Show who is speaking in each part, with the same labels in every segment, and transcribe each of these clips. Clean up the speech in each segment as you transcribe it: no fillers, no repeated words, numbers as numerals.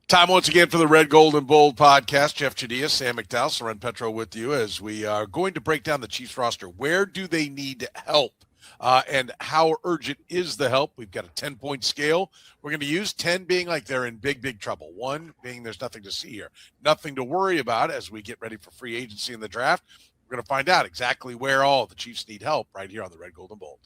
Speaker 1: Time once again for the Red, Gold, and Bold podcast. Jeff Chadiha, Sam McDowell, Soren Petro with you as we are going to break down the Chiefs roster. Where do they need help? And how urgent is the help? We've got a 10-point scale. We're going to use 10 being like they're in big, big trouble. 1 being there's nothing to see here. Nothing to worry about as we get ready for free agency in the draft. We're going to find out exactly where all the Chiefs need help right here on the Red, Gold, and Bold.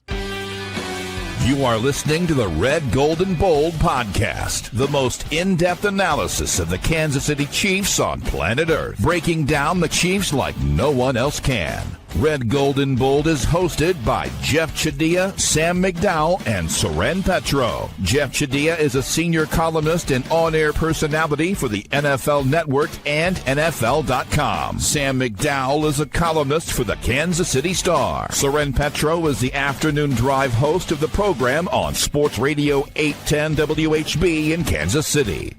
Speaker 2: You are listening to the Red, Gold, and Bold podcast, the most in-depth analysis of the Kansas City Chiefs on planet Earth, breaking down the Chiefs like no one else can. Red, Gold, and Bold is hosted by Jeff Chadiha, Sam McDowell, and Soren Petro. Jeff Chadiha is a senior columnist and on-air personality for the NFL Network and NFL.com. Sam McDowell is a columnist for the Kansas City Star. Soren Petro is the afternoon drive host of the program on Sports Radio 810 WHB in Kansas City.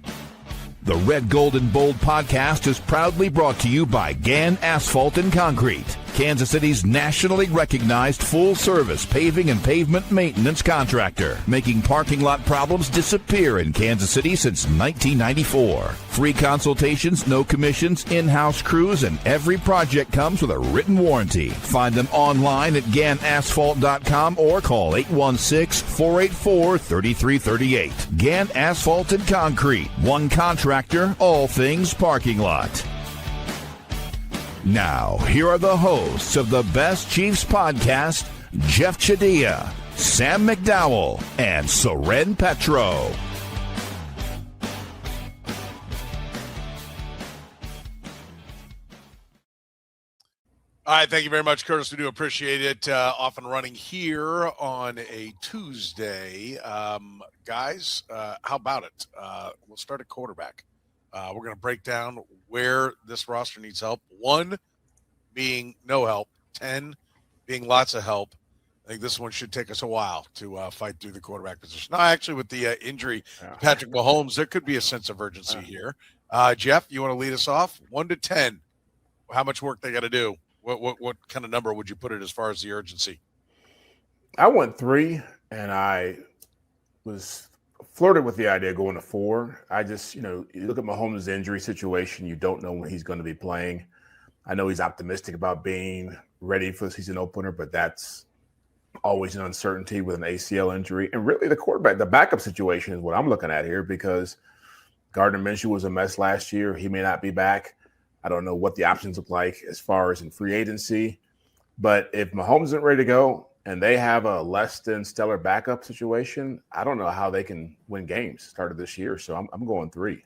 Speaker 2: The Red, Gold, and Bold podcast is proudly brought to you by Gann Asphalt and Concrete, Kansas City's nationally recognized full-service paving and pavement maintenance contractor, making parking lot problems disappear in Kansas City since 1994. Free consultations, no commissions, in-house crews, and every project comes with a written warranty. Find them online at GannAsphalt.com or call 816-484-3338. Gann Asphalt and Concrete, one contractor, all things parking lot. Now, here are the hosts of the Best Chiefs podcast, Jeff Chadiha, Sam McDowell, and Soren Petro.
Speaker 1: All right, thank you very much, Curtis. We do appreciate it. Off and running here on a Tuesday. Guys, how about it? We'll start at quarterback. We're going to break down where this roster needs help. 1 being no help, 10 being lots of help. I think this one should take us a while to fight through the quarterback position. No, actually, with the injury to Patrick Mahomes, there could be a sense of urgency here. Jeff, you want to lead us off? 1 to 10, how much work they got to do? What kind of number would you put it as far as the urgency?
Speaker 3: I went 3, and I was flirted with the idea of going to 4. I just, you look at Mahomes' injury situation, you don't know when he's going to be playing. I know he's optimistic about being ready for the season opener, but that's always an uncertainty with an ACL injury. And really the quarterback, the backup situation is what I'm looking at here because Gardner Minshew was a mess last year. He may not be back. I don't know what the options look like as far as in free agency. But if Mahomes isn't ready to go and they have a less than stellar backup situation, I don't know how they can win games started this year. So I'm going 3.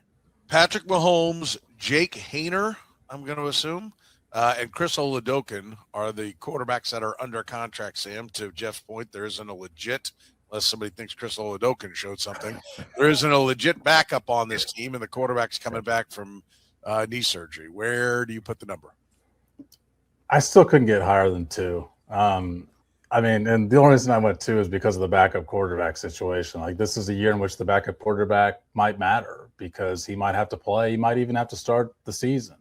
Speaker 1: Patrick Mahomes, Jake Haener, I'm going to assume, and Chris Oladokun are the quarterbacks that are under contract, Sam. To Jeff's point, there isn't a legit, unless somebody thinks Chris Oladokun showed something, there isn't a legit backup on this team, and the quarterback's coming back from knee surgery. Where do you put the number?
Speaker 4: I still couldn't get higher than 2. And the only reason I went 2 is because of the backup quarterback situation. Like, this is a year in which the backup quarterback might matter because he might have to play. He might even have to start the season.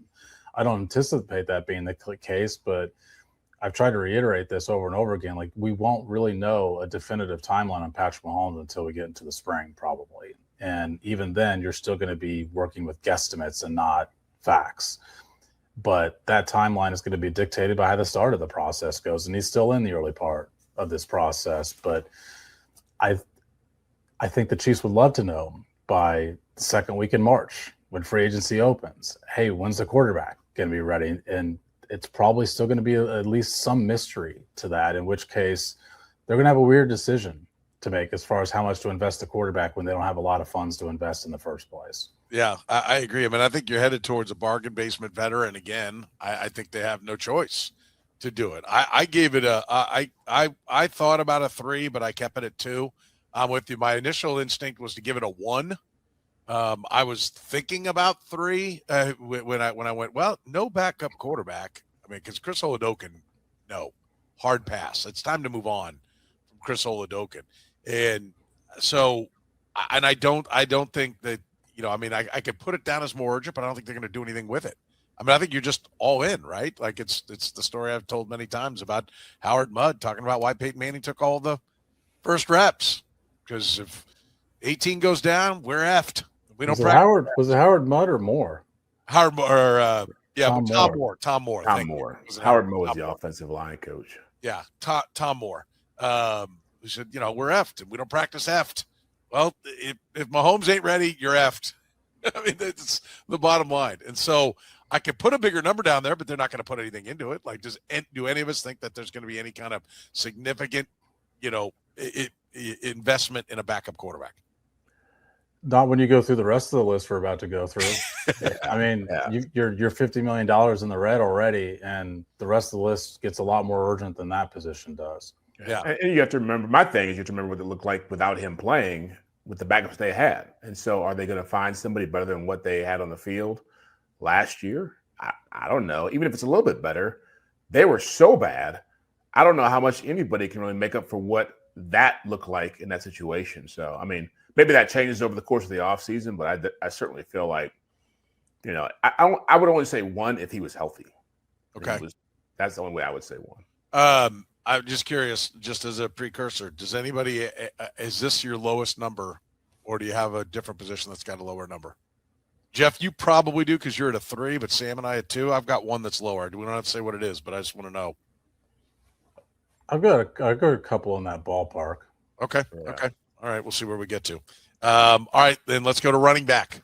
Speaker 4: I don't anticipate that being the case, but I've tried to reiterate this over and over again. Like, we won't really know a definitive timeline on Patrick Mahomes until we get into the spring, probably. And even then, you're still going to be working with guesstimates and not facts. But that timeline is going to be dictated by how the start of the process goes. And he's still in the early part of this process. But I think the Chiefs would love to know by the second week in March when free agency opens, hey, when's the quarterback going to be ready? And it's probably still going to be at least some mystery to that, in which case they're going to have a weird decision to make as far as how much to invest the quarterback when they don't have a lot of funds to invest in the first place.
Speaker 1: Yeah, I agree. I think you're headed towards a bargain basement veteran. Again, I think they have no choice to do it. I gave it I thought about a 3, but I kept it at 2. I'm with you. My initial instinct was to give it a 1. I was thinking about 3 when I went, well, no backup quarterback. Because Chris Oladokun, no, hard pass. It's time to move on from Chris Oladokun. And so, and I don't think that, I could put it down as more urgent, but I don't think they're going to do anything with it. I think you're just all in, right? Like it's the story I've told many times about Howard Mudd talking about why Peyton Manning took all the first reps. Because if 18 goes down, we're effed. We don't
Speaker 4: Was it
Speaker 1: practice.
Speaker 4: Howard? Was it Howard Mudd or Moore?
Speaker 1: Howard or
Speaker 4: Tom
Speaker 1: Tom
Speaker 4: Moore.
Speaker 1: Moore. Tom Moore.
Speaker 3: Tom Moore. Howard Moore was the offensive line coach.
Speaker 1: Yeah, Tom Moore. We said, we're effed and we don't practice effed. Well, if Mahomes ain't ready, you're effed. I mean, that's the bottom line. And so I could put a bigger number down there, but they're not going to put anything into it. Like, do any of us think that there's going to be any kind of significant, investment in a backup quarterback?
Speaker 4: Not when you go through the rest of the list we're about to go through. I mean, you're $50 million in the red already, and the rest of the list gets a lot more urgent than that position does.
Speaker 3: Yeah. And you have to remember, my thing is you have to remember what it looked like without him playing with the backups they had. And so are they going to find somebody better than what they had on the field last year? I don't know. Even if it's a little bit better, they were so bad. I don't know how much anybody can really make up for what that looked like in that situation. So, I mean, maybe that changes over the course of the offseason, but I certainly feel like, I would only say one if he was healthy.
Speaker 1: Okay.
Speaker 3: That's the only way I would say one.
Speaker 1: I'm just curious, just as a precursor, does anybody, is this your lowest number, or do you have a different position that's got a lower number? Jeff, you probably do because you're at a 3, but Sam and I at 2. I've got one that's lower. We don't have to say what it is, but I just want to know.
Speaker 4: I've got a couple in that ballpark.
Speaker 1: Okay. Yeah. Okay. All right. We'll see where we get to. All right. Then let's go to running back.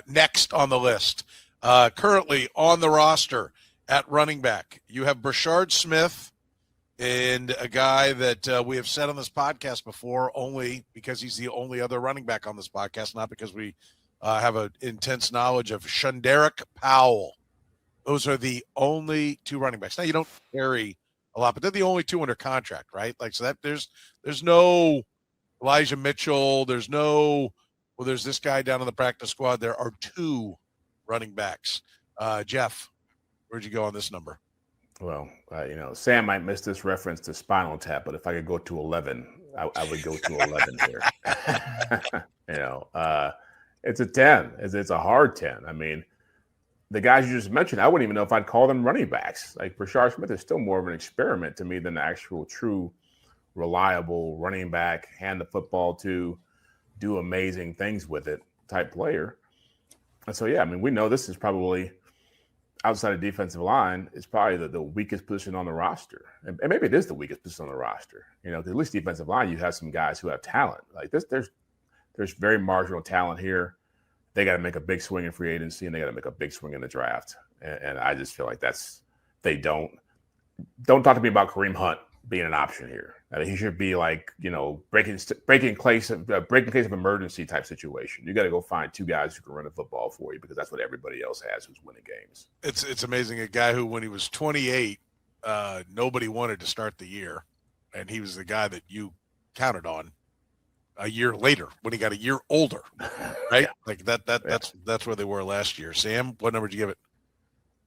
Speaker 1: Next on the list. Currently on the roster at running back, you have Brashard Smith, and a guy that we have said on this podcast before, only because he's the only other running back on this podcast, not because we have an intense knowledge of Shunderick Powell. Those are the only 2 running backs. Now, you don't carry a lot, but they're the only 2 under contract, right? Like, so that there's no Elijah Mitchell. There's this guy down on the practice squad. There are 2 running backs. Jeff, where'd you go on this number?
Speaker 3: Well, Sam might miss this reference to Spinal Tap, but if I could go to 11, I would go to 11 here. It's a 10. It's a hard 10. I mean, the guys you just mentioned, I wouldn't even know if I'd call them running backs. Like, Brashard Smith is still more of an experiment to me than an actual true reliable running back, hand the football to, do amazing things with it type player. And so, yeah, I mean, we know this is probably, outside of defensive line, is probably the weakest position on the roster. And maybe it is the weakest position on the roster. Because at least defensive line, you have some guys who have talent. Like this, there's very marginal talent here. They got to make a big swing in free agency, and they got to make a big swing in the draft. And I just feel like they don't talk to me about Kareem Hunt being an option here. I mean, he should be like, breaking case of emergency type situation. You got to go find 2 guys who can run the football for you, because that's what everybody else has who's winning games.
Speaker 1: It's amazing. A guy who, when he was 28, nobody wanted to start the year, and he was the guy that you counted on a year later when he got a year older, right? Yeah. Like that's where they were last year. Sam, what number did you give it?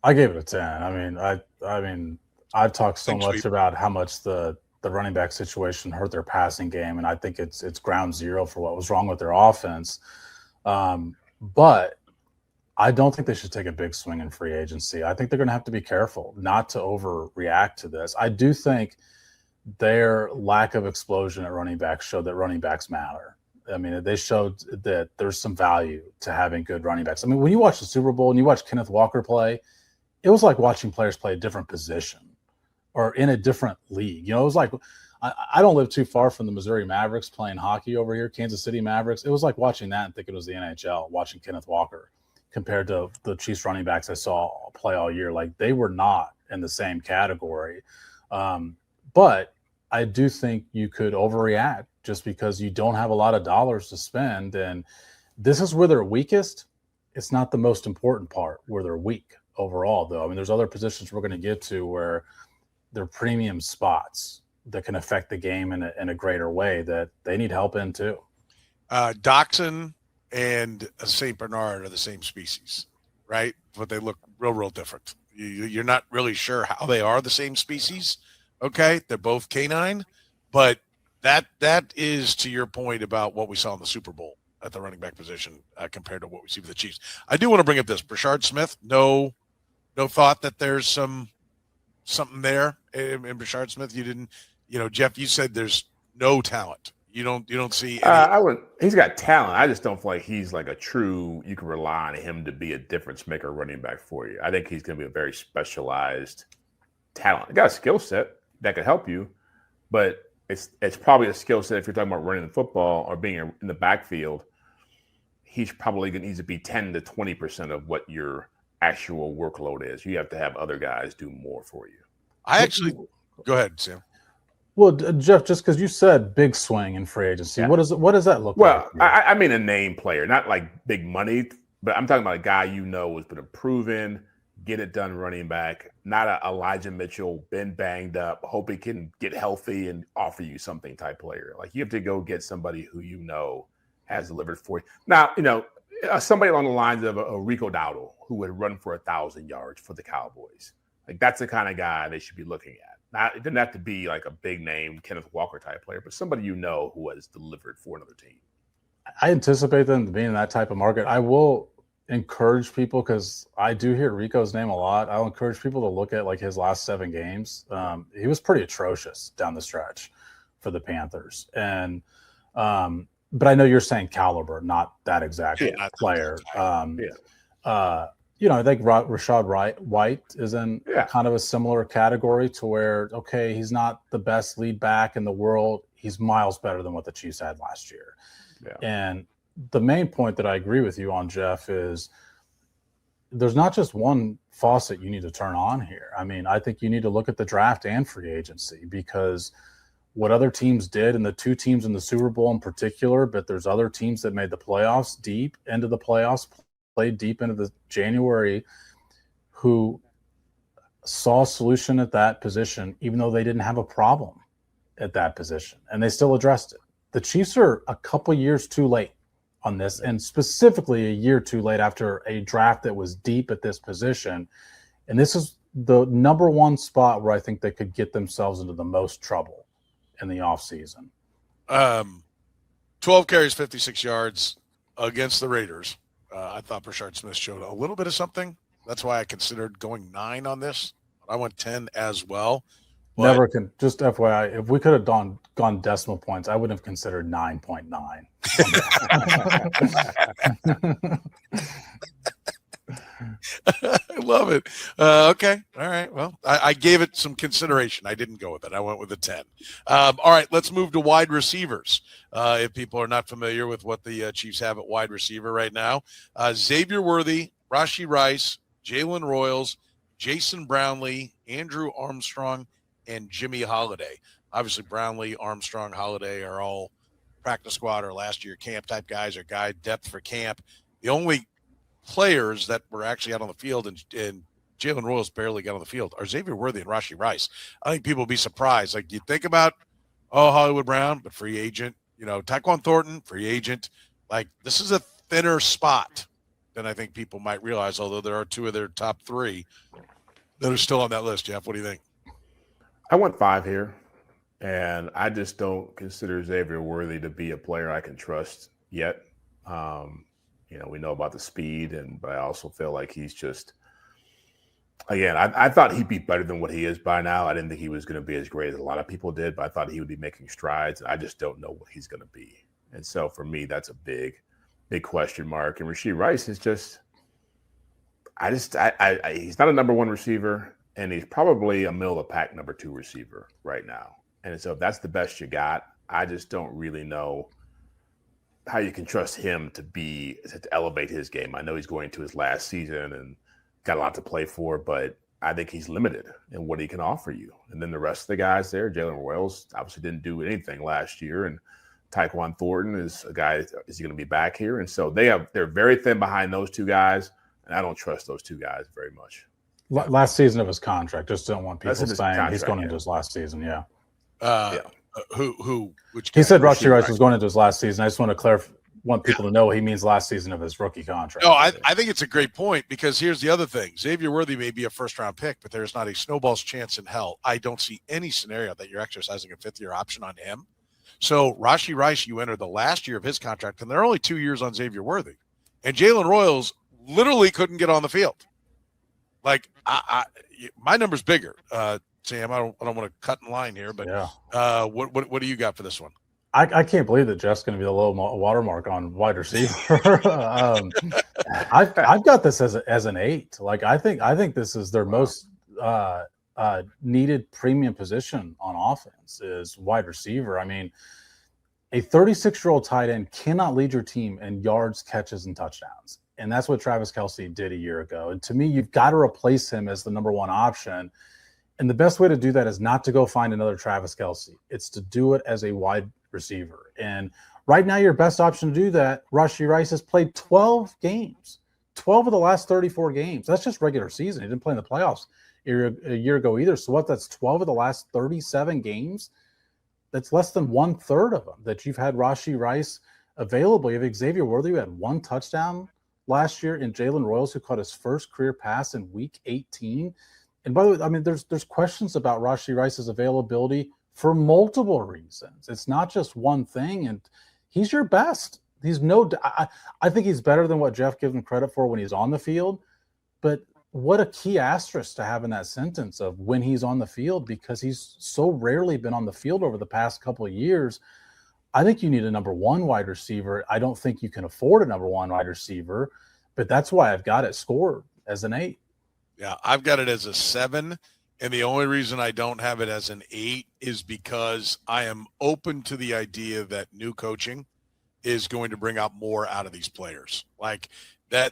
Speaker 4: I gave it a 10. I mean, I've talked so much about how much the running back situation hurt their passing game, and I think it's ground zero for what was wrong with their offense. But I don't think they should take a big swing in free agency. I think they're going to have to be careful not to overreact to this. I do think their lack of explosion at running back showed that running backs matter. I mean, they showed that there's some value to having good running backs. I mean, when you watch the Super Bowl and you watch Kenneth Walker play, it was like watching players play a different position or in a different league. It was like, I don't live too far from the Missouri Mavericks playing hockey over here, Kansas City Mavericks. It was like watching that and thinking it was the NHL, watching Kenneth Walker compared to the Chiefs running backs I saw play all year. Like, they were not in the same category. But I do think you could overreact just because you don't have a lot of dollars to spend. And this is where they're weakest. It's not the most important part where they're weak overall, though. I mean, there's other positions we're going to get to where they're premium spots that can affect the game in a greater way that they need help in too.
Speaker 1: Dachshund and a St. Bernard are the same species, right? But they look real different. You're not really sure how they are the same species. Okay, they're both canine, but that is to your point about what we saw in the Super Bowl at the running back position compared to what we see with the Chiefs. I do want to bring up this Brashard Smith. No thought that there's something there in Brashard Smith. You didn't, Jeff. You said there's no talent. You don't see any.
Speaker 3: I would. He's got talent. I just don't feel like he's like a true. You can rely on him to be a difference maker running back for you. I think he's going to be a very specialized talent. He got a skill set that could help you, but it's probably a skill set if you're talking about running the football or being in the backfield. He's probably going to need to be 10 to 20% of what your actual workload is. You have to have other guys do more for you.
Speaker 1: Go ahead, Sam.
Speaker 4: Well, Jeff, just because you said big swing in free agency, what does that look like?
Speaker 3: Well, I mean a name player, not like big money, but I'm talking about a guy has been a proven, get it done running back, not a Elijah Mitchell, been banged up, hope he can get healthy and offer you something type player. Like you have to go get somebody who has delivered for you. Now, somebody along the lines of a Rico Dowdle who would run for 1,000 yards for the Cowboys. Like that's the kind of guy they should be looking at. It didn't have to be like a big name Kenneth Walker type player, but somebody who has delivered for another team.
Speaker 4: I anticipate them being in that type of market. I will encourage people, because I do hear Rico's name a lot. I'll encourage people to look at like his last 7 games. He was pretty atrocious down the stretch for the Panthers. And but I know you're saying caliber, not that exact player. I think Rashad White is in kind of a similar category to where, okay, he's not the best lead back in the world. He's miles better than what the Chiefs had last year. Yeah. And the main point that I agree with you on, Jeff, is there's not just one faucet you need to turn on here. I mean, I think you need to look at the draft and free agency, because what other teams did, and the 2 teams in the Super Bowl in particular, but there's other teams that made the playoffs deep into the playoffs, played deep into the January, who saw a solution at that position, even though they didn't have a problem at that position, and they still addressed it. The Chiefs are a couple years too late on this, and specifically a year too late after a draft that was deep at this position. And this is the number one spot where I think they could get themselves into the most trouble in the offseason.
Speaker 1: 12 carries, 56 yards against the Raiders. I thought Brashard Smith showed a little bit of something. That's why I considered going 9 on this. I went 10 as well.
Speaker 4: Never can. Just FYI, if we could have gone decimal points, I would have considered 9.9.
Speaker 1: I love it. Okay. All right. Well, I gave it some consideration. I didn't go with it. I went with a 10. All right. Let's move to wide receivers. If people are not familiar with what the Chiefs have at wide receiver right now, Xavier Worthy, Rashee Rice, Jalen Royals, Jason Brownlee, Andrew Armstrong, and Jimmy Holiday. Obviously, Brownlee, Armstrong, Holiday are all practice squad or last year camp type guys, or guy depth for camp. The only players that were actually out on the field, and Jalen Royals barely got on the field, are Xavier Worthy and Rashee Rice. I think people will be surprised. Like, you think about, Hollywood Brown, but free agent. Tyquan Thornton, free agent. Like, this is a thinner spot than I think people might realize, although there are 2 of their top 3 that are still on that list. Jeff, what do you think?
Speaker 3: I went 5 here, and I just don't consider Xavier Worthy to be a player I can trust yet. We know about the speed, but I also feel like he's just, again, I thought he'd be better than what he is by now. I didn't think he was going to be as great as a lot of people did, but I thought he would be making strides, and I just don't know what he's going to be. And so for me, that's a big, big question mark. And Rashee Rice is just, he's not a number 1 receiver. And he's probably a middle of the pack number 2 receiver right now. And so if that's the best you got, I just don't really know how you can trust him to elevate his game. I know he's going to his last season and got a lot to play for, but I think he's limited in what he can offer you. And then the rest of the guys there, Jalen Royals obviously didn't do anything last year, and Tyquan Thornton is a guy, is he going to be back here? And so they're very thin behind those 2 guys, and I don't trust those 2 guys very much.
Speaker 4: Last season of his contract. Just don't want people saying he's going into his last season. Yeah.
Speaker 1: Which
Speaker 4: he said Rashee Rice was going into his last season. I just want to clarify. Want people to know he means last season of his rookie contract.
Speaker 1: No, I think it's a great point, because here's the other thing. Xavier Worthy may be a first-round pick, but there's not a snowball's chance in hell. I don't see any scenario that you're exercising a 5th-year option on him. So Rashee Rice, you enter the last year of his contract, and there are only 2 years on Xavier Worthy. And Jalen Royals literally couldn't get on the field. Like, my number's bigger. Sam, I don't want to cut in line here, but what do you got for this one?
Speaker 4: I can't believe that Jeff's going to be the low watermark on wide receiver. I've got this as an 8. Like I think this is their most needed premium position on offense is wide receiver. I mean, a 36-year-old tight end cannot lead your team in yards, catches, and touchdowns, and that's what Travis Kelce did a year ago. And to me, you've got to replace him as the number one option. And the best way to do that is not to go find another Travis Kelce. It's to do it as a wide receiver. And right now, your best option to do that, Rashee Rice has played 12 games, 12 of the last 34 games. That's just regular season. He didn't play in the playoffs a year ago either. So that's 12 of the last 37 games. That's less than 1/3 of them that you've had Rashee Rice available. You have Xavier Worthy, who had 1 touchdown last year, and Jalen Royals, who caught his first career pass in week 18. And by the way, I mean, there's questions about Rashee Rice's availability for multiple reasons. It's not just one thing, and he's your best. I think he's better than what Jeff gives him credit for when he's on the field, but what a key asterisk to have in that sentence of when he's on the field, because he's so rarely been on the field over the past couple of years. I think you need a number one wide receiver. I don't think you can afford a number one wide receiver, but that's why I've got it scored as an 8.
Speaker 1: Yeah, I've got it as a 7, and the only reason I don't have it as an 8 is because I am open to the idea that new coaching is going to bring out more out of these players. Like that,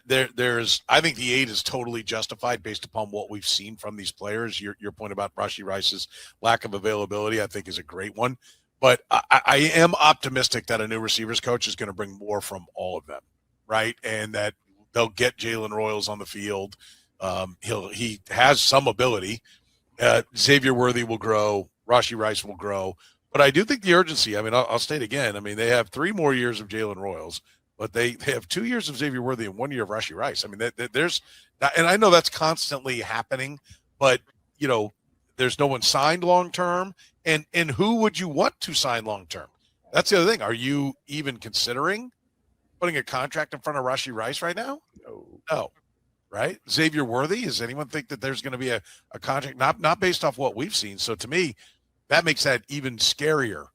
Speaker 1: I think the 8 is totally justified based upon what we've seen from these players. Your point about Rashee Rice's lack of availability, I think, is a great one. But I am optimistic that a new receivers coach is going to bring more from all of them, right? And that they'll get Jalen Royals on the field. He has some ability. Xavier Worthy will grow. Rashee Rice will grow. But I do think the urgency, I mean, I'll state again, I mean, they have 3 more years of Jalen Royals, but they have 2 years of Xavier Worthy and 1 year of Rashee Rice. I mean, there's – and I know that's constantly happening, but, you know, there's no one signed long-term. And who would you want to sign long-term? That's the other thing. Are you even considering putting a contract in front of Rashee Rice right now? No. Right? Xavier Worthy, does anyone think that there's going to be a contract not based off what we've seen? So to me, that makes that even scarier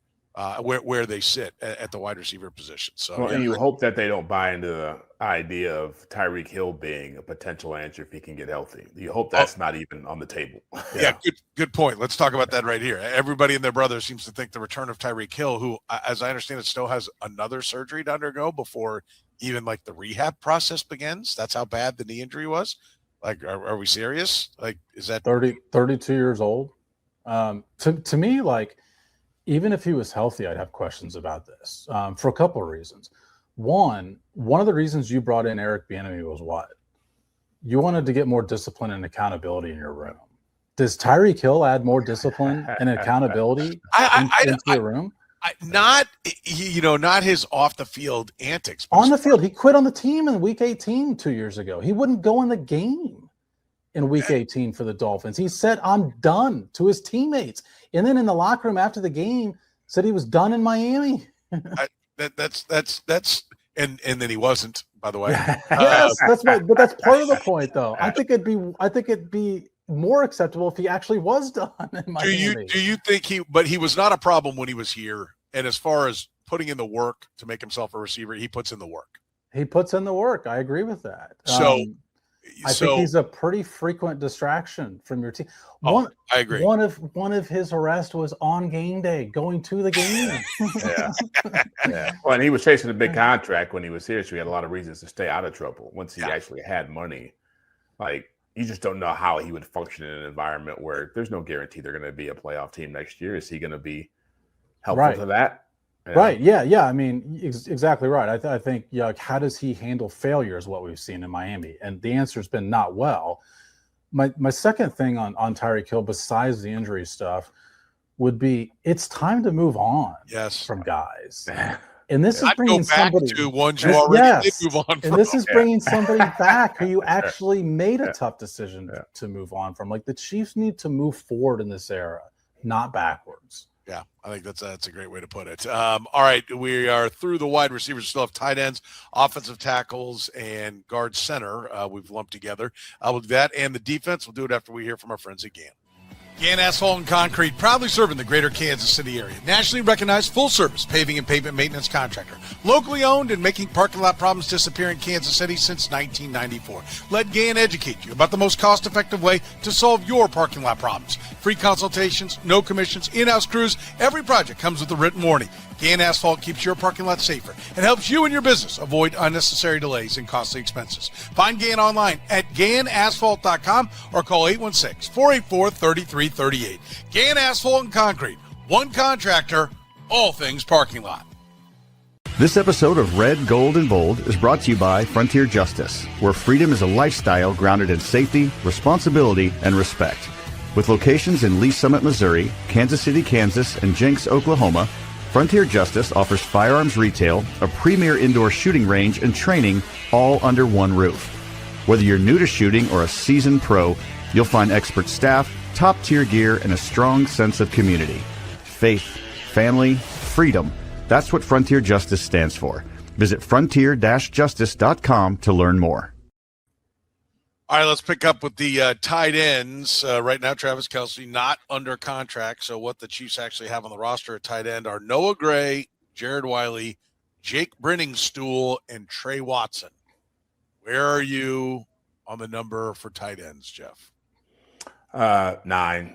Speaker 1: where they sit at the wide receiver position. So
Speaker 3: and you hope that they don't buy into the idea of Tyreek Hill being a potential answer if he can get healthy. You hope that's not even on the table.
Speaker 1: Yeah, good point. Let's talk about that right here. Everybody and their brother seems to think the return of Tyreek Hill, who, as I understand it, still has another surgery to undergo before even like the rehab process begins. That's how bad the knee injury was. Like, are we serious? Like, is that
Speaker 4: 32 years old? To me, like, even if he was healthy, I'd have questions about this for a couple of reasons. One of the reasons you brought in Eric Bieniemy was what? You wanted to get more discipline and accountability in your room. Does Tyreek Hill add more discipline and accountability into your room?
Speaker 1: Not his off the field antics.
Speaker 4: On the field, he quit on the team in week 18 2 years ago. He wouldn't go in the game in week 18 for the Dolphins. He said, "I'm done" to his teammates. And then in the locker room after the game said he was done in Miami.
Speaker 1: That's and then he wasn't, by the way.
Speaker 4: Yes, but that's part of the point though. I think it'd be more acceptable if he actually was done in Miami.
Speaker 1: Do you think he was not a problem when he was here? And as far as putting in the work to make himself a receiver, he puts in the work.
Speaker 4: He puts in the work. I agree with that. I think he's a pretty frequent distraction from your team.
Speaker 1: I agree.
Speaker 4: One of his arrests was on game day, going to the game.
Speaker 3: Yeah. Well, and he was chasing a big contract when he was here, so he had a lot of reasons to stay out of trouble. Once he actually had money, like, you just don't know how he would function in an environment where there's no guarantee they're going to be a playoff team next year. Is he going to be helpful to that? Yeah.
Speaker 4: Right. Yeah. I mean, exactly right. I think, how does he handle failure is what we've seen in Miami. And the answer has been not well. My second thing on Tyreek Hill, besides the injury stuff, would be it's time to move on from guys. And this is bringing somebody
Speaker 1: to ones you already did move on from.
Speaker 4: And this is bringing somebody back who you actually made a tough decision to move on from. Like, the Chiefs need to move forward in this era, not backwards.
Speaker 1: Yeah, I think that's a great way to put it. All right, we are through the wide receivers. We still have tight ends, offensive tackles, and guard center. We've lumped together. We'll do that and the defense. We'll do it after we hear from our friends at GAN. Gann Asphalt and Concrete, proudly serving the greater Kansas City area. Nationally recognized full-service paving and pavement maintenance contractor. Locally owned and making parking lot problems disappear in Kansas City since 1994. Let Gann educate you about the most cost-effective way to solve your parking lot problems. Free consultations, no commissions, in-house crews. Every project comes with a written warning. Gann Asphalt keeps your parking lot safer and helps you and your business avoid unnecessary delays and costly expenses. Find Gann online at GannAsphalt.com or call 816-484-3338. Gann Asphalt and Concrete. One contractor, all things parking lot.
Speaker 5: This episode of Red, Gold, and Bold is brought to you by Frontier Justice, where freedom is a lifestyle grounded in safety, responsibility, and respect. With locations in Lee Summit, Missouri, Kansas City, Kansas, and Jenks, Oklahoma, Frontier Justice offers firearms retail, a premier indoor shooting range, and training all under one roof. Whether you're new to shooting or a seasoned pro, you'll find expert staff, top-tier gear, and a strong sense of community. Faith, family, freedom. That's what Frontier Justice stands for. Visit frontier-justice.com to learn more.
Speaker 1: All right, let's pick up with the tight ends. Right now, Travis Kelce not under contract. So what the Chiefs actually have on the roster at tight end are Noah Gray, Jared Wiley, Jake Brenningstool, and Trey Watson. Where are you on the number for tight ends, Jeff?
Speaker 3: 9.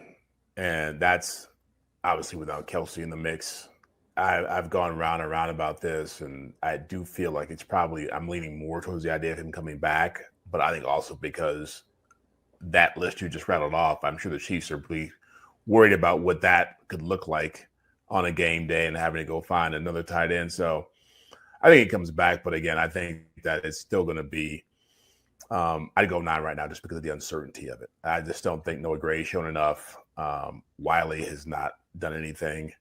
Speaker 3: And that's obviously without Kelce in the mix. I've gone round and round about this, and I do feel like it's probably I'm leaning more towards the idea of him coming back. But I think also because that list you just rattled off, I'm sure the Chiefs are pretty worried about what that could look like on a game day and having to go find another tight end. So I think he comes back. But again, I think that it's still going to be I'd go 9 right now just because of the uncertainty of it. I just don't think Noah Gray's shown enough. Wiley has not done anything.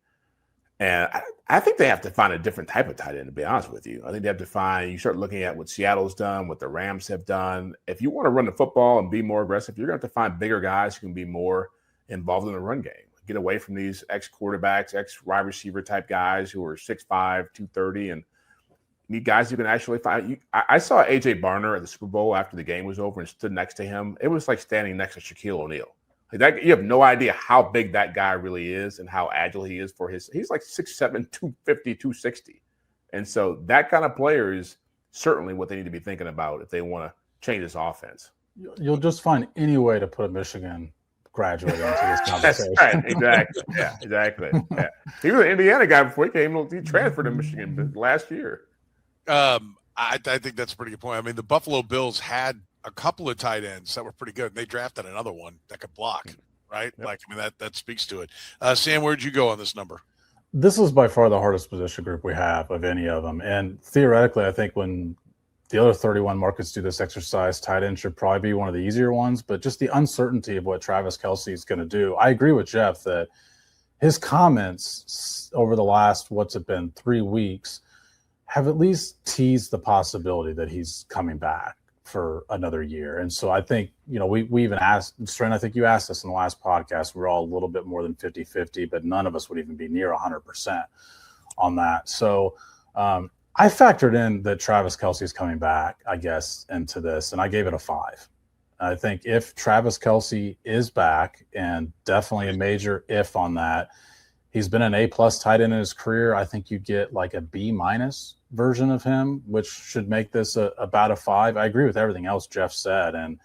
Speaker 3: And I think they have to find a different type of tight end, to be honest with you. I think they have to find – you start looking at what Seattle's done, what the Rams have done. If you want to run the football and be more aggressive, you're going to have to find bigger guys who can be more involved in the run game. Get away from these ex-quarterbacks, ex-wide receiver type guys who are 6'5", 230, and need guys who can actually find – I saw A.J. Barner at the Super Bowl after the game was over and stood next to him. It was like standing next to Shaquille O'Neal. Like that, you have no idea how big that guy really is and how agile he is for his – he's like 6'7", 250, 260. And so that kind of player is certainly what they need to be thinking about if they want to change this offense.
Speaker 4: You'll just find any way to put a Michigan graduate into this conversation.
Speaker 3: That's right. Exactly. Yeah, exactly. Yeah. He was an Indiana guy before he came. He transferred to Michigan last year.
Speaker 1: I think that's a pretty good point. I mean, the Buffalo Bills had a couple of tight ends that were pretty good. And they drafted another one that could block, right?
Speaker 3: Yep.
Speaker 1: Like, I mean, that speaks to it. Sam, where'd you go on this number?
Speaker 4: This is by far the hardest position group we have of any of them. And theoretically, I think when the other 31 markets do this exercise, tight end should probably be one of the easier ones. But just the uncertainty of what Travis Kelce is going to do. I agree with Jeff that his comments over the last, 3 weeks, have at least teased the possibility that he's coming back for another year. And so I think, we even asked, Soren, I think you asked us in the last podcast, we're all a little bit more than 50-50, but none of us would even be near 100% on that. So I factored in that Travis Kelce is coming back, I guess, into this, and I gave it a 5. I think if Travis Kelce is back, and definitely a major if on that, he's been an A-plus tight end in his career. I think you get like a B- version of him, which should make this about a 5. I agree with everything else Jeff said. And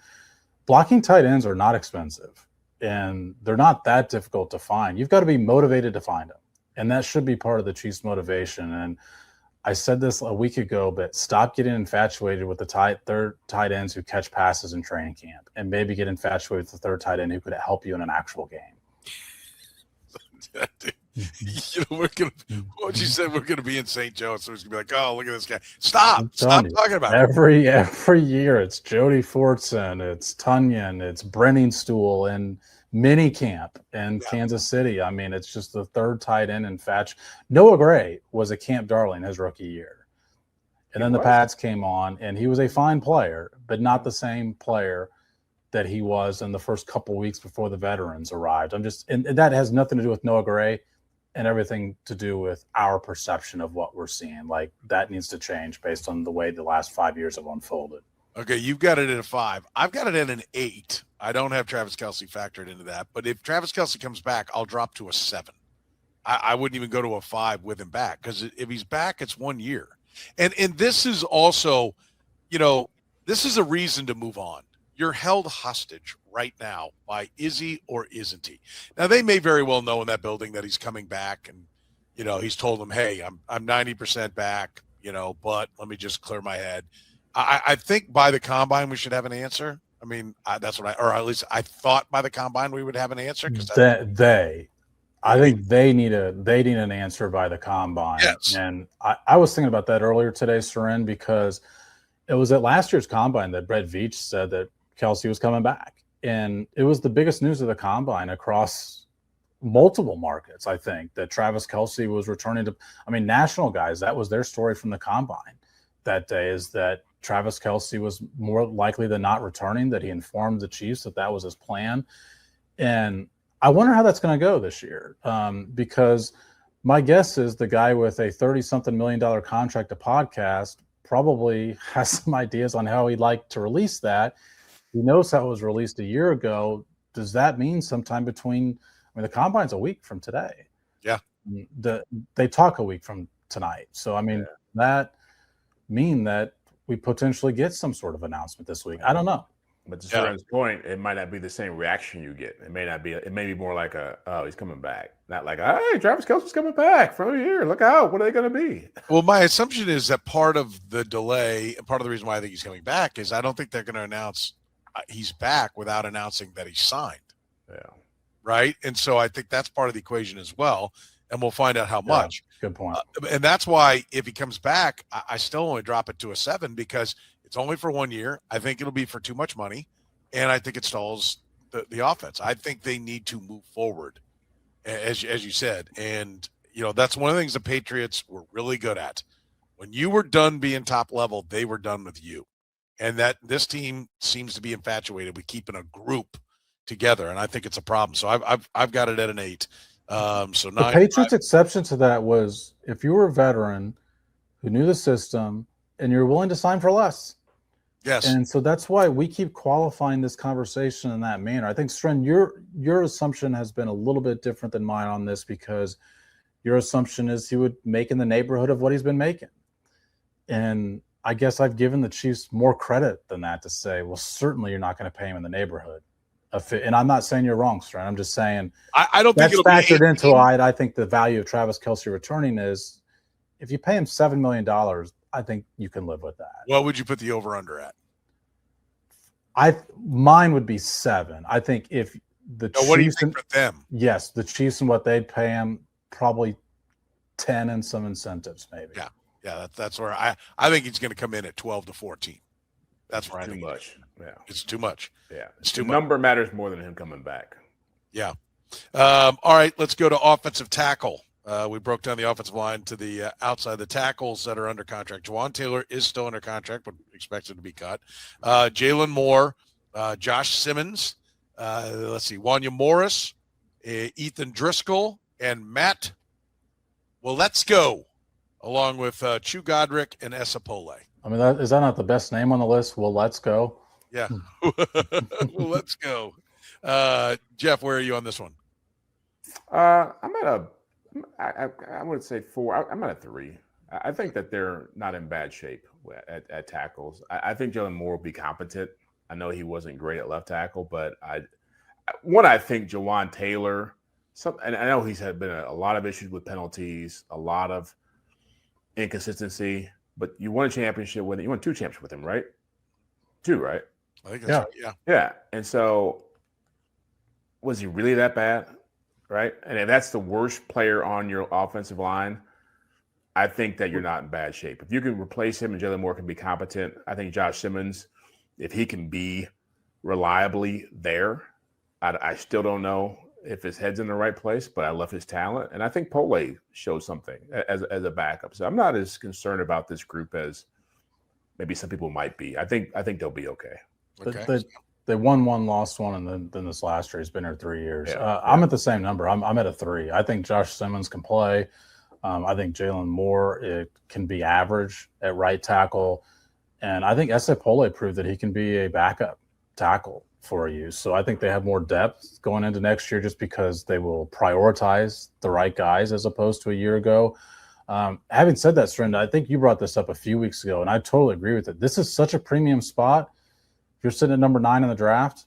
Speaker 4: blocking tight ends are not expensive, and they're not that difficult to find. You've got to be motivated to find them, and that should be part of the Chiefs' motivation. And I said this a week ago, but stop getting infatuated with the third tight ends who catch passes in training camp, and maybe get infatuated with the third tight end who could help you in an actual game.
Speaker 1: We're gonna be in St. Joe, so it's gonna be like, oh, look at this guy. Stop talking about it.
Speaker 4: Every year it's Jody Fortson, it's Tunyon, it's Brenningstool, and minicamp in Kansas City. I mean, it's just the third tight end in Noah Gray was a camp darling his rookie year. And then the Pats came on, and he was a fine player, but not the same player that he was in the first couple weeks before the veterans arrived. And that has nothing to do with Noah Gray and everything to do with our perception of what we're seeing. Like, that needs to change based on the way the last 5 years have unfolded.
Speaker 1: Okay, you've got it at a 5. I've got it at an 8. I don't have Travis Kelce factored into that. But if Travis Kelce comes back, I'll drop to a 7. I wouldn't even go to a 5 with him back, because if he's back, it's 1 year. And this is also, this is a reason to move on. You're held hostage right now by is he or isn't he? Now, they may very well know in that building that he's coming back, and he's told them, hey, I'm 90% back, but let me just clear my head. I think by the combine we should have an answer. I mean, that's what or at least I thought by the combine we would have an answer.
Speaker 4: I think they need an answer by the combine.
Speaker 1: Yes.
Speaker 4: And I was thinking about that earlier today, Soren, because it was at last year's combine that Brett Veach said that Kelce was coming back. And it was the biggest news of the combine across multiple markets, I think, that Travis Kelce was returning to. I mean, national guys, that was their story from the combine that day, is that Travis Kelce was more likely than not returning, that he informed the Chiefs that was his plan. And I wonder how that's going to go this year, because my guess is the guy with a $30-something million contract to podcast probably has some ideas on how he'd like to release that. He knows how it was released a year ago. Does that mean sometime between – the combine's a week from today.
Speaker 1: Yeah.
Speaker 4: They talk a week from tonight. So, that mean that we potentially get some sort of announcement this week. I don't know.
Speaker 3: But to Soren's point, it might not be the same reaction you get. It may not be. It may be more like he's coming back. Not like, hey, Travis Kelce's coming back from here. Look out. What are they going to be?
Speaker 1: Well, my assumption is that part of the delay, part of the reason why I think he's coming back, is I don't think they're going to announce he's back without announcing that he's signed.
Speaker 3: Yeah.
Speaker 1: Right. And so I think that's part of the equation as well. And we'll find out how much.
Speaker 4: Good point.
Speaker 1: And that's why if he comes back, I still only drop it to a 7, because it's only for 1 year. I think it'll be for too much money. And I think it stalls the offense. I think they need to move forward, as you said. And, that's one of the things the Patriots were really good at. When you were done being top level, they were done with you. And that this team seems to be infatuated with keeping a group together. And I think it's a problem. So I've got it at an 8. So 9.
Speaker 4: The Patriots' exception to that was if you were a veteran who knew the system and you're willing to sign for less.
Speaker 1: Yes.
Speaker 4: And so that's why we keep qualifying this conversation in that manner. I think, Stren, your assumption has been a little bit different than mine on this, because your assumption is he would make in the neighborhood of what he's been making. And I guess I've given the Chiefs more credit than that to say, well, certainly you're not going to pay him in the neighborhood. And I'm not saying you're wrong, Stren. I'm just saying
Speaker 1: I don't think
Speaker 4: that's factored into it. I think the value of Travis Kelce returning is, if you pay him $7 million, I think you can live with that.
Speaker 1: What would you put the over-under at?
Speaker 4: Mine would be 7. I think if the Chiefs,
Speaker 1: what do you think for them?
Speaker 4: Yes, the Chiefs and what they'd pay him, probably 10 and some incentives, maybe.
Speaker 1: Yeah, that's where I think he's going to come in at 12 to 14. That's where I think
Speaker 3: too much. Yeah,
Speaker 1: it's too much.
Speaker 3: Yeah,
Speaker 1: it's too
Speaker 3: much.
Speaker 1: much.
Speaker 3: Number matters more than him coming back.
Speaker 1: Yeah. All right, let's go to offensive tackle. We broke down the offensive line to the outside. The tackles that are under contract. Jawan Taylor is still under contract, but expected to be cut. Jalen Moore, Josh Simmons, Wanya Morris, Ethan Driscoll, and Matt. Well, let's go, along with Chu Godric and Esapole.
Speaker 4: Is that not the best name on the list? Well, let's go.
Speaker 1: Yeah. Well, let's go. Jeff, where are you on this one?
Speaker 3: I'm at I would say 4. I'm at a 3. I think that they're not in bad shape at tackles. I think Jalen Moore will be competent. I know he wasn't great at left tackle, but I think Jawan Taylor, and I know he's had been a lot of issues with penalties, a lot of inconsistency, but you won a championship with him. You won 2 championships with him, right? 2, right?
Speaker 1: I think that's right. Yeah.
Speaker 3: Yeah. And so was he really that bad? Right. And if that's the worst player on your offensive line, I think that you're not in bad shape. If you can replace him and Jalen Moore can be competent, I think Josh Simmons, if he can be reliably there, I still don't know if his head's in the right place, but I love his talent. And I think Pole shows something as a backup. So I'm not as concerned about this group as maybe some people might be. I think they'll be okay.
Speaker 1: Okay.
Speaker 4: They won 1, lost 1, and then this last year he's been here 3 years. I'm at the same number. I'm at a 3. I think Josh Simmons can play. I think Jalen Moore can be average at right tackle. And I think Esapole proved that he can be a backup tackle for you. So I think they have more depth going into next year just because they will prioritize the right guys as opposed to a year ago. Having said that, Srenda, I think you brought this up a few weeks ago, and I totally agree with it. This is such a premium spot. If you're sitting at number 9 in the draft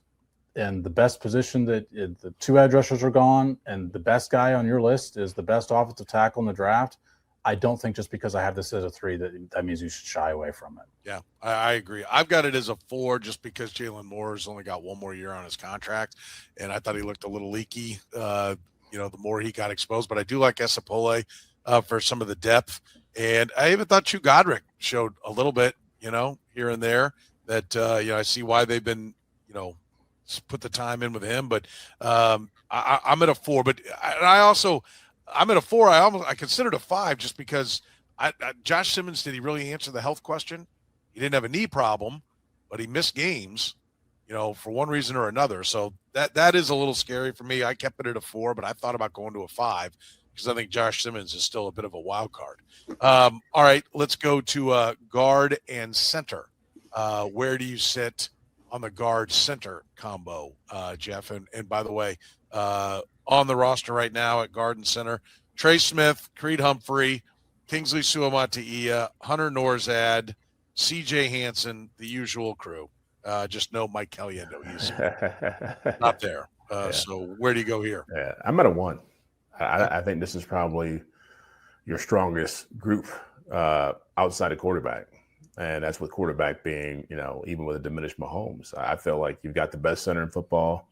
Speaker 4: and the best position that the 2 edge rushers are gone and the best guy on your list is the best offensive tackle in the draft, I don't think just because I have this as a 3 that means you should shy away from it.
Speaker 1: Yeah, I agree. I've got it as a 4 just because Jalen Moore's only got 1 more year on his contract, and I thought he looked a little leaky, the more he got exposed. But I do like Esapole for some of the depth. And I even thought Chu Godric showed a little bit, here and there that, I see why they've been, put the time in with him. But I'm at a 4. But I'm at a 4. I considered a 5 just because Josh Simmons, did he really answer the health question? He didn't have a knee problem, but he missed games, for one reason or another. So that is a little scary for me. I kept it at a 4, but I thought about going to a 5 because I think Josh Simmons is still a bit of a wild card. All right, let's go to guard and center. Where do you sit on the guard center combo, Jeff? And by the way, on the roster right now at guard and center, Trey Smith, Creed Humphrey, Kingsley Suamataia, Hunter Norzad, CJ Hansen, the usual crew. Just no Mike Caliendo. He's not there. So where do you go here?
Speaker 3: Yeah, I'm at a 1. I think this is probably your strongest group outside of quarterback. And that's with quarterback being, even with a diminished Mahomes. I feel like you've got the best center in football.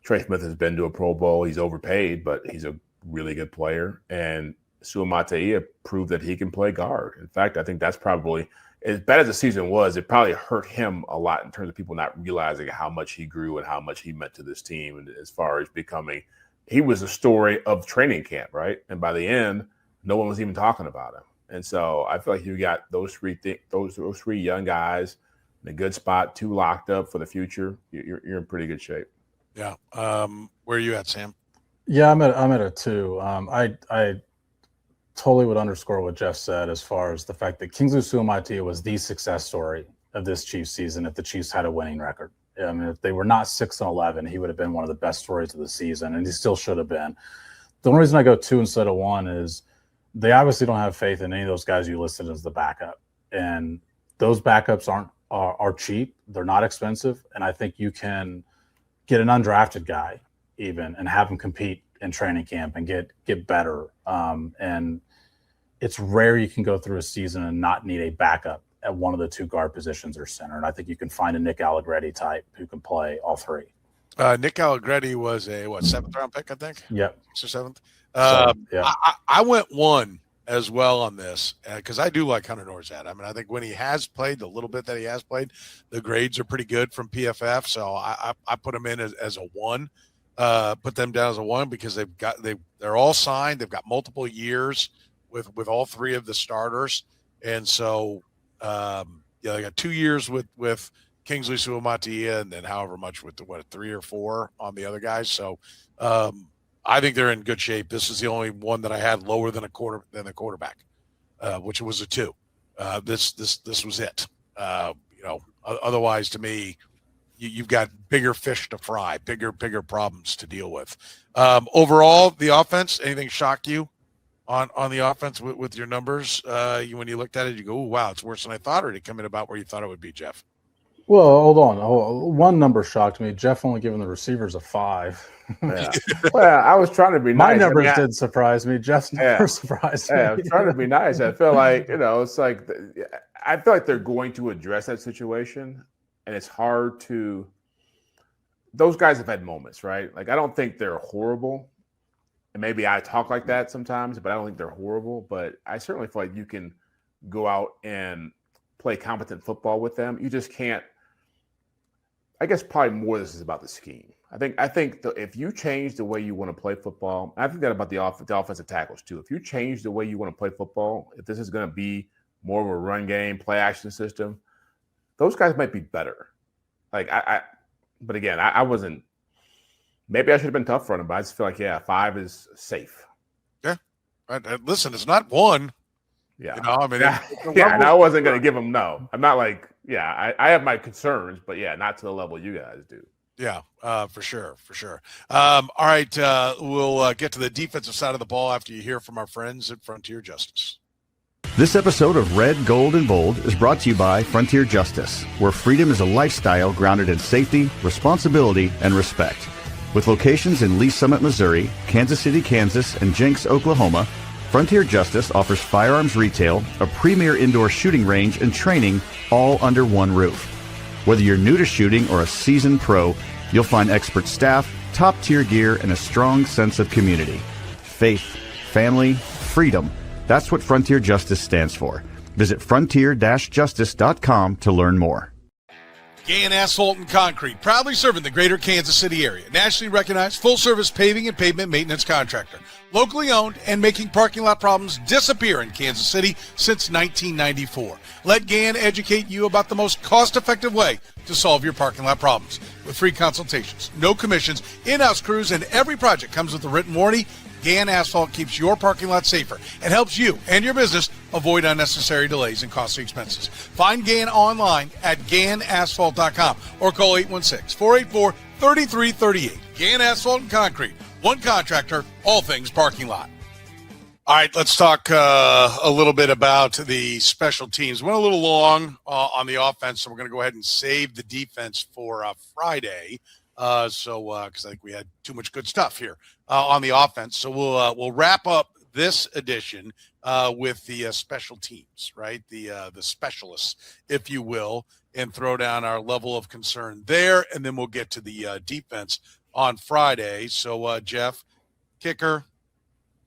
Speaker 3: Trey Smith has been to a Pro Bowl. He's overpaid, but he's a really good player. And Suamataia proved that he can play guard. In fact, I think that's probably, as bad as the season was, it probably hurt him a lot in terms of people not realizing how much he grew and how much he meant to this team. And as far as becoming, he was a story of training camp, right? And by the end, no one was even talking about him. And so I feel like you got those three young guys in a good spot, 2 locked up for the future. You're in pretty good shape.
Speaker 1: Yeah. Where are you at, Sam?
Speaker 4: Yeah, I'm at a 2. I totally would underscore what Jeff said as far as the fact that Kingsley Suamataia was the success story of this Chiefs season if the Chiefs had a winning record. I mean, if they were not 6-11, he would have been one of the best stories of the season, and he still should have been. The only reason I go 2 instead of 1 is they obviously don't have faith in any of those guys you listed as the backup. And those backups are cheap. They're not expensive. And I think you can get an undrafted guy even and have him compete in training camp and get better. And it's rare you can go through a season and not need a backup at one of the 2 guard positions or center. And I think you can find a Nick Allegretti type who can play all 3.
Speaker 1: Nick Allegretti was a 7th round pick, I think.
Speaker 4: Yep.
Speaker 1: 6th or 7th.
Speaker 4: Yeah.
Speaker 1: I went 1 as well on this because I do like Hunter Norzad. I mean, I think when he has played the little bit that he has played, the grades are pretty good from PFF. So I put him in as a 1. Put them down as a 1 because they're all signed. They've got multiple years with all 3 of the starters, and so they got 2 years with Kingsley Suamataia, and then however much with 3 or 4 on the other guys. So I think they're in good shape. This is the only one that I had lower than the quarterback, which was a 2. This was it. Otherwise, to me, you've got bigger fish to fry, bigger problems to deal with. Overall, the offense, anything shock you on the offense with your numbers? When you looked at it, you go, "Oh, wow, it's worse than I thought," or did it come in about where you thought it would be, Jeff?
Speaker 4: Well, hold on. One number shocked me. Jeff only giving the receivers a 5.
Speaker 3: Yeah. Well, I was trying to be
Speaker 4: My
Speaker 3: nice.
Speaker 4: numbers did surprise me. Jeff's numbers surprised me.
Speaker 3: Yeah, I was trying to be nice. I feel like, it's like I feel like they're going to address that situation, and it's hard to – those guys have had moments, right? Like, I don't think they're horrible. And maybe I talk like that sometimes, but I don't think they're horrible. But I certainly feel like you can go out and play competent football with them. You just can't – I guess probably more this is about the scheme. I think if you change the way you want to play football, I think that about the offensive tackles too. If you change the way you want to play football, if this is going to be more of a run game, play action system, those guys might be better. But again, I wasn't. Maybe I should have been tough for them, but I just feel like 5 is safe.
Speaker 1: Yeah, listen, it's not 1.
Speaker 3: Yeah,
Speaker 1: I mean,
Speaker 3: and I wasn't going to give them no. I'm not like yeah, I have my concerns, but yeah, not to the level you guys do.
Speaker 1: Yeah, for sure. All right, we'll get to the defensive side of the ball after you hear from our friends at Frontier Justice.
Speaker 5: This episode of Red, Gold, and Bold is brought to you by Frontier Justice, where freedom is a lifestyle grounded in safety, responsibility, and respect. With locations in Lee Summit, Missouri, Kansas City, Kansas, and Jenks, Oklahoma, Frontier Justice offers firearms retail, a premier indoor shooting range, and training all under one roof. Whether you're new to shooting or a seasoned pro, you'll find expert staff, top-tier gear, and a strong sense of community. Faith, family, freedom. That's what Frontier Justice stands for. Visit frontier-justice.com to learn more.
Speaker 1: Gann Asphalt and Concrete, proudly serving the greater Kansas City area. Nationally recognized full-service paving and pavement maintenance contractor. Locally owned and making parking lot problems disappear in Kansas City since 1994. Let Gann educate you about the most cost-effective way to solve your parking lot problems. With free consultations, no commissions, in-house crews, and every project comes with a written warranty, Gann Asphalt keeps your parking lot safer and helps you and your business avoid unnecessary delays and costly expenses. Find Gann online at GannAsphalt.com or call 816-484-3338. Gann Asphalt and Concrete. One contractor, all things parking lot. All right, let's talk a little bit about the special teams. Went a little long on the offense, so we're going to go ahead and save the defense for Friday. Because I think we had too much good stuff here on the offense. So we'll wrap up this edition with the special teams, right? The specialists, if you will, and throw down our level of concern there, and then we'll get to the defense on Friday. So Jeff, kicker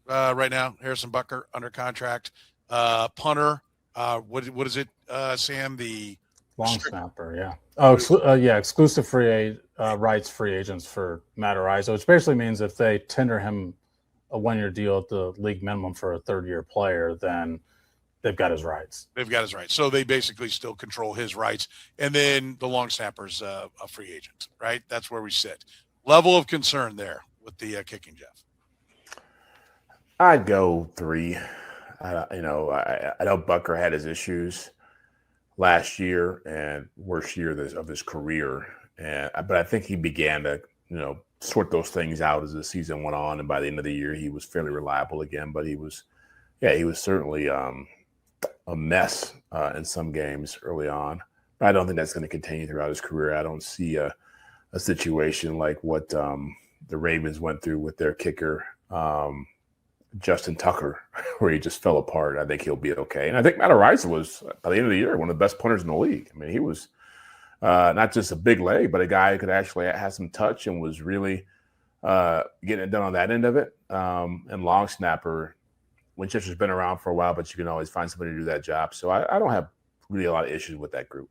Speaker 1: right now, Harrison Butler under contract. Punter, what is it, Sam? The
Speaker 4: long snapper, yeah. Oh, exclusive rights free agents for Matt Araiza, which basically means if they tender him a one-year deal at the league minimum for a third-year player, then they've got his rights.
Speaker 1: So they basically still control his rights. And then the long snapper's a free agent, right? That's where we sit. Level of concern there with the kicking, Jeff.
Speaker 3: I'd go 3. I know Butler had his issues last year and worst year of his career, but I think he began to sort those things out as the season went on, and by the end of the year he was fairly reliable again. But he was certainly a mess in some games early on. But I don't think that's going to continue throughout his career. I don't see a situation like what the Ravens went through with their kicker, Justin Tucker, where he just fell apart. I think he'll be okay. And I think Matt Araiza was, by the end of the year, one of the best punters in the league. I mean, he was not just a big leg, but a guy who could actually have some touch and was really getting it done on that end of it. And long snapper, Winchester's been around for a while, but you can always find somebody to do that job. So I don't have really a lot of issues with that group.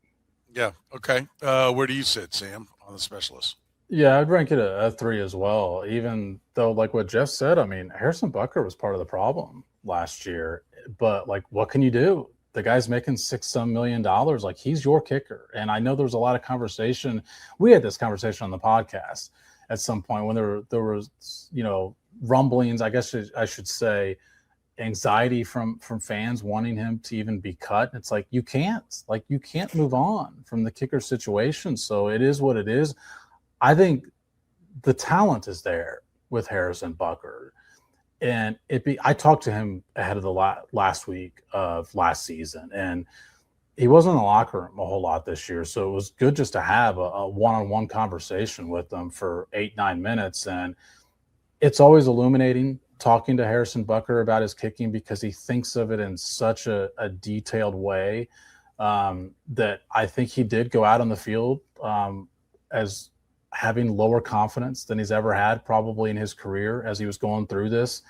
Speaker 1: Yeah, okay. Where do you sit, Sam, on the specialists?
Speaker 4: Yeah, I'd rank it a 3 as well, even though, like what Jeff said, I mean, Harrison Butler was part of the problem last year. But, like, what can you do? The guy's making $6 million. Like, he's your kicker. And I know there was a lot of conversation. We had this conversation on the podcast at some point when there was, rumblings, I guess I should say, anxiety from fans wanting him to even be cut. It's like, you can't move on from the kicker situation. So it is what it is. I think the talent is there with Harrison Butler, and I talked to him ahead of the last week of last season, and he wasn't in the locker room a whole lot this year. So it was good just to have a one-on-one conversation with him for 8-9 minutes. And it's always illuminating talking to Harrison Butler about his kicking, because he thinks of it in such a detailed way that I think he did go out on the field as having lower confidence than he's ever had probably in his career as he was going through this,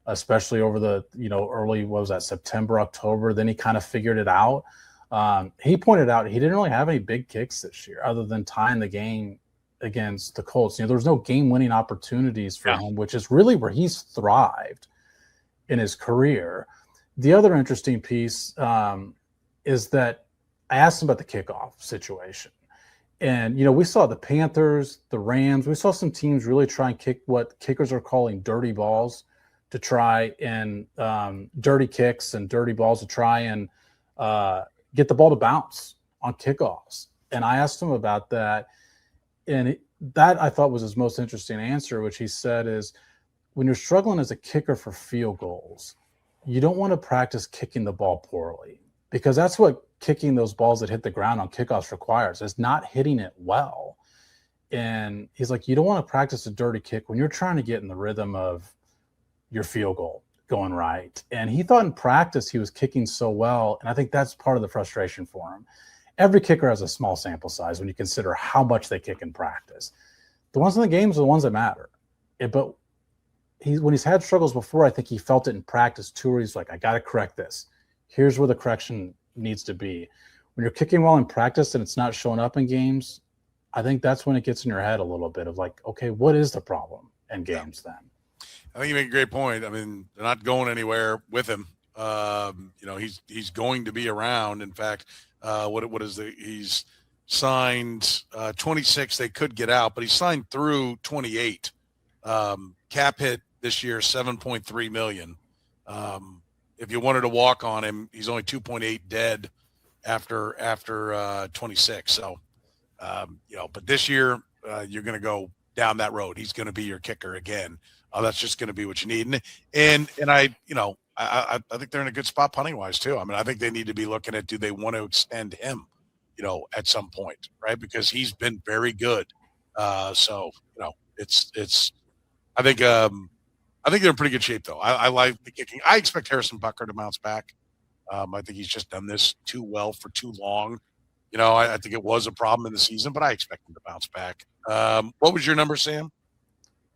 Speaker 4: especially over the, early, September, October. Then he kind of figured it out. He pointed out he didn't really have any big kicks this year other than tying the game against the Colts. There was no game-winning opportunities for him, which is really where he's thrived in his career. The other interesting piece is that I asked him about the kickoff situation. And, we saw the Panthers, the Rams, we saw some teams really try and kick what kickers are calling dirty balls to try and dirty kicks and dirty balls to try and get the ball to bounce on kickoffs. And I asked him about that. And that I thought was his most interesting answer, which he said is, when you're struggling as a kicker for field goals, you don't want to practice kicking the ball poorly, because that's what kicking those balls that hit the ground on kickoffs requires, is not hitting it well. And he's like, you don't want to practice a dirty kick when you're trying to get in the rhythm of your field goal going right. And he thought in practice he was kicking so well. And I think that's part of the frustration for him. Every kicker has a small sample size when you consider how much they kick in practice. The ones in the games are the ones that matter. But when he's had struggles before, I think he felt it in practice too, where he's like, I got to correct this. Here's where the correction needs to be. When you're kicking well in practice and it's not showing up in games, I think that's when it gets in your head a little bit of like, okay, what is the problem in games then?
Speaker 1: I think you make a great point. I mean, they're not going anywhere with him. He's going to be around. In fact, he's signed 26. They could get out, but he signed through 28. Cap hit this year, $7.3 million. If you wanted to walk on him, he's only 2.8 dead after 26. So, but this year you're going to go down that road. He's going to be your kicker again. That's just going to be what you need. And I think they're in a good spot punting wise too. I mean, I think they need to be looking at, do they want to extend him, at some point, right? Because he's been very good. I think they're in pretty good shape though. I like the kicking. I expect Harrison Butker to bounce back. I think he's just done this too well for too long. I think it was a problem in the season, but I expect him to bounce back. What was your number, Sam?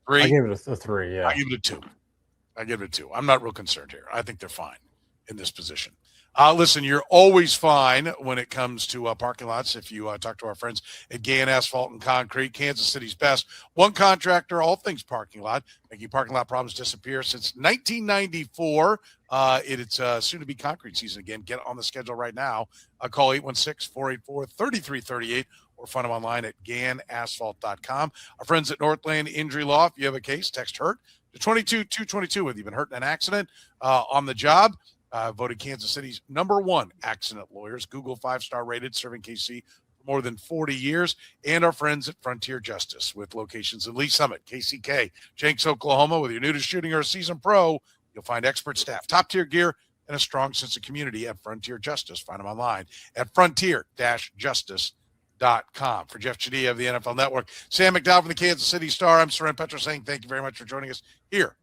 Speaker 1: 3?
Speaker 4: I gave it a 3, yeah.
Speaker 1: I give it a 2. I'm not real concerned here. I think they're fine in this position. Listen, you're always fine when it comes to parking lots. If you talk to our friends at Gann Asphalt and Concrete, Kansas City's best. One contractor, all things parking lot, making parking lot problems disappear since 1994. It's soon to be concrete season again. Get on the schedule right now. Call 816-484-3338 or find them online at GannAsphalt.com. Our friends at Northland Injury Law, if you have a case, text HURT to 22222 whether you've been hurt in an accident, on the job. Voted Kansas City's #1 accident lawyers. Google 5-star rated, serving KC for more than 40 years. And our friends at Frontier Justice with locations in Lee Summit, KCK, Jenks, Oklahoma. Whether you're new to shooting or a seasoned pro, you'll find expert staff, top-tier gear, and a strong sense of community at Frontier Justice. Find them online at frontier-justice.com. For Jeff Chadiha of the NFL Network, Sam McDowell from the Kansas City Star, I'm Soren Petro saying thank you very much for joining us here